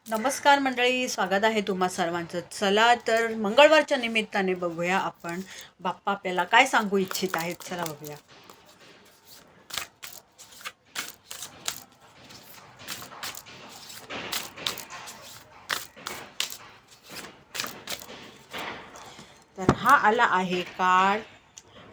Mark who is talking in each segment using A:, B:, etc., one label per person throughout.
A: नमस्कार मंडळी, स्वागत आहे तुम्हा सर्वांचं. चला तर मंगळवारच्या निमित्ताने बघूया आपण बाप्पा आपल्याला काय सांगू इच्छित आहेत. चला बघूया. तर हा आला आहे कार्ड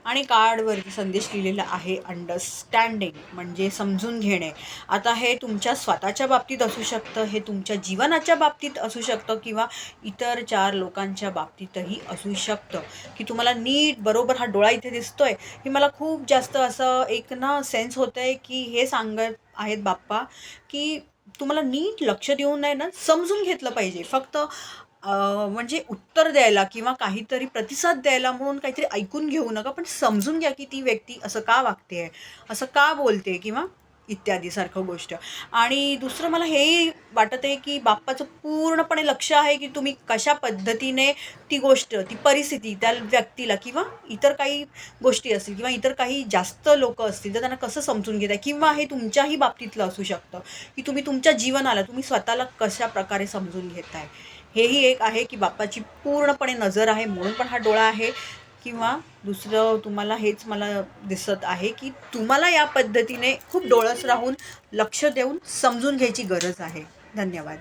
A: आणि कार्डवरती संदेश लिहिलेला आहे अंडरस्टँडिंग, म्हणजे समजून घेणे. आता हे तुमच्या स्वतःच्या बाबतीत असू शकतं, हे तुमच्या जीवनाच्या बाबतीत असू शकतं किंवा इतर चार लोकांच्या बाबतीतही असू शकतं. की तुम्हाला नीट बरोबर हा डोळा इथे दिसतोय, की मला खूप जास्त असं एक ना सेन्स होतं आहे की हे सांगत आहेत बाप्पा की तुम्हाला नीट लक्ष देऊन नाही ना समजून घेतलं पाहिजे. फक्त म्हणजे उत्तर द्यायला किंवा काहीतरी प्रतिसाद द्यायला म्हणून काहीतरी ऐकून घेऊ नका, पण समजून घ्या की ती व्यक्ती असं का वागते, असं का बोलते किंवा इत्यादी सारखं गोष्ट. आणि दुसरं मला हेही वाटत आहे की बाप्पाचं पूर्णपणे लक्ष आहे की तुम्ही कशा पद्धतीने ती गोष्ट, ती परिस्थिती त्या व्यक्तीला किंवा इतर काही गोष्टी असतील किंवा इतर काही जास्त लोकं असतील तर त्यांना कसं समजून घेताय, किंवा हे तुमच्याही बाबतीतलं असू शकतं की तुम्ही तुमच्या जीवनाला, तुम्ही स्वतःला कशा प्रकारे समजून घेताय. हेही एक आहे की बाप्पाची पूर्णपणे नजर आहे म्हणून पण हा डोळा आहे. किंवा दुसरं तुम्हाला हेच मला दिसत आहे की तुम्हाला या पद्धतीने खूप डोळस राहून लक्ष देऊन समजून घ्यायची गरज आहे. धन्यवाद.